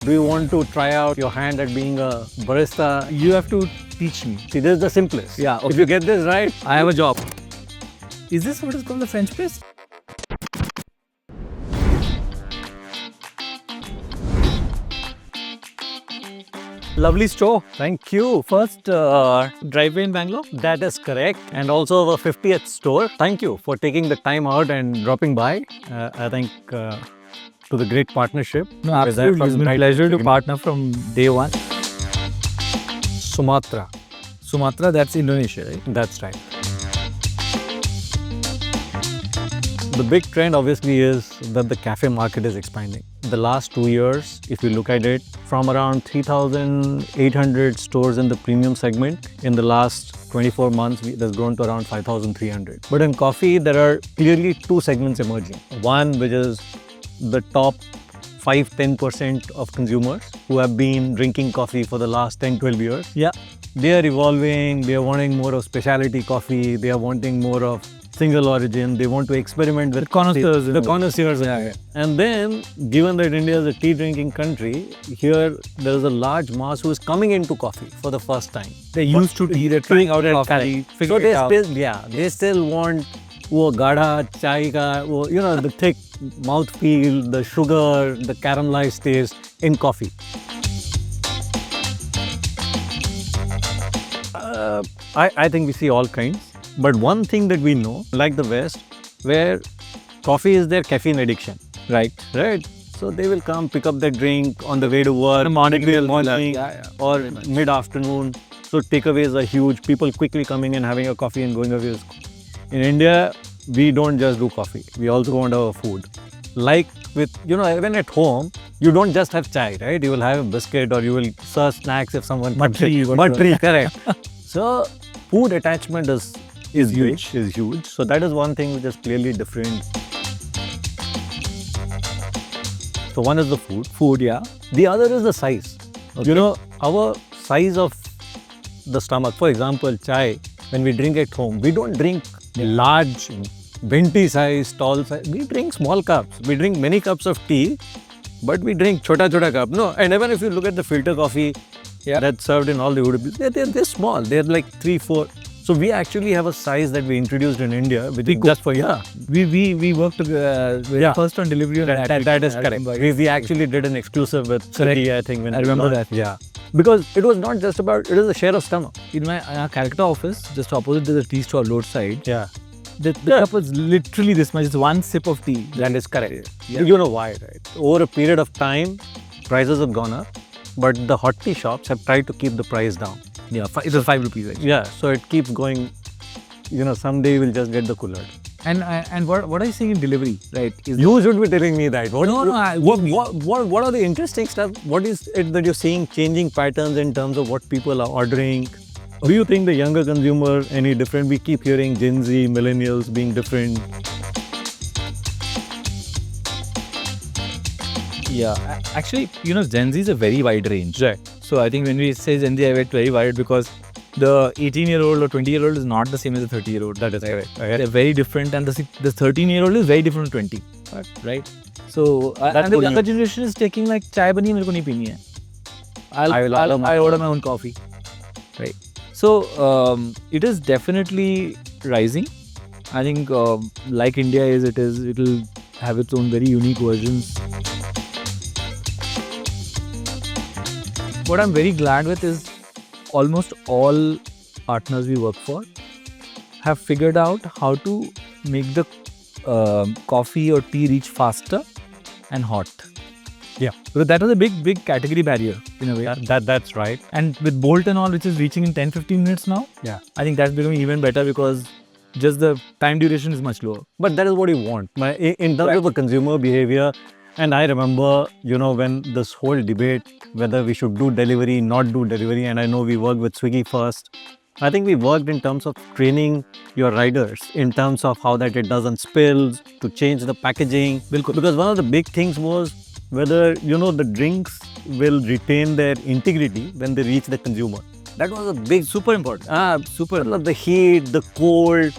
Do you want to try out your hand at being a barista? You have to teach me. See, this is the simplest. Yeah, okay. If you get this right, I have a job. Is this what is called the French press? Lovely store. thank you. First driveway in Bangalore. That is correct. And also our 50th store. Thank you for taking the time out and dropping by. I think to the great partnership. No, absolutely. It's been a pleasure to partner from day one. Sumatra. Sumatra, that's Indonesia, right? That's right. The big trend obviously is that the cafe market is expanding. The last 2 years, if you look at it, from around 3,800 stores in the premium segment, in the last 24 months, it has grown to around 5,300. But in coffee, there are clearly two segments emerging. One, which is the top 5-10% of consumers who have been drinking coffee for the last 10-12 years. Yeah. They are evolving, they are wanting more of specialty coffee, they are wanting more of single origin, they want to experiment with connoisseurs. The connoisseurs. Yeah. And then, given that India is a tea drinking country, here there is a large mass who is coming into coffee for the first time. They're used to tea, they're trying out coffee. So they still want wo gadha chai ka, the thick mouthfeel, the sugar, the caramelized taste in coffee. I think we see all kinds. But one thing that we know, like the West, where coffee is their caffeine addiction. Right. So they will come pick up their drink on the way to work, morning or mid-afternoon. So takeaways are huge. People quickly coming and having a coffee and going away. In India, we don't just do coffee. We also want our food. Like with, even at home, you don't just have chai, right? You will have a biscuit or you will serve snacks if someone... Matri, correct. So food attachment is huge. So that is one thing which is clearly different. So one is the food. Food, yeah. The other is the size. Okay. Our size of the stomach. For example, chai, when we drink at home, we don't drink large, venti size, tall size. We drink small cups. We drink many cups of tea, but we drink chota cup. No, and even if you look at the filter coffee that's served in all the UDPs, they're small. They're like 3-4. So we actually have a size that we introduced in India, which is just for We worked first on delivery. That is correct. We actually did an exclusive with Swiggy, I think. When I remember that. Yeah. Because it was not just about, it is a share of stomach. In our character office, just opposite to the tea store roadside. Yeah. The cup was literally this much. It's one sip of tea. That is correct. Yeah. You know why, right? Over a period of time, prices have gone up, but the hot tea shops have tried to keep the price down. Yeah, it was 5 rupees. Actually. Yeah, so it keeps going. Someday we'll just get the cooler. And what are you seeing in delivery, right? You should be telling me that. What are the interesting stuff? What is it that you're seeing changing patterns in terms of what people are ordering? Do you think the younger consumer any different? We keep hearing Gen Z, millennials being different. Yeah, actually, Gen Z is a very wide range. Right. So I think when we say Gen Z, I get very wide because the 18-year-old or 20-year-old is not the same as the 30-year-old. That is correct. They're very different, and the 13-year-old is very different from 20. Right? So and the younger generation is taking like chai bani mere ko nahi peeni hai. I order my own coffee. Right. So it is definitely rising. I think like India it'll have its own very unique versions. What I'm very glad with is almost all partners we work for have figured out how to make the coffee or tea reach faster and hot. Yeah. So that was a big category barrier in a way. That's right. And with Bolt and all, which is reaching in 10-15 minutes now, I think that's becoming even better because just the time duration is much lower. But that is what you want. In terms of the consumer behavior, and I remember, when this whole debate, whether we should do delivery, not do delivery, and I know we worked with Swiggy first. I think we worked in terms of training your riders, in terms of how that it doesn't spill, to change the packaging. Because one of the big things was whether, the drinks will retain their integrity when they reach the consumer. That was a big, super important. The heat, the cold,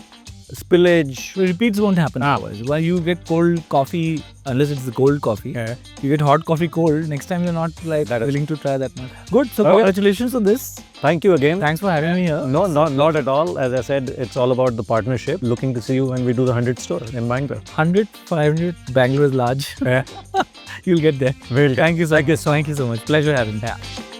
spillage. Repeats won't happen otherwise. When you get cold coffee, unless it's the cold coffee, you get hot coffee cold. Next time you're not like willing to try that much. Good. So congratulations on this. Thank you again. Thanks for having me here. No, not at all. As I said, it's all about the partnership. Looking to see you when we do the 100th store in Bangalore. 100, 500, Bangalore is large. You'll get there. Well, Thank you so much. Pleasure having you.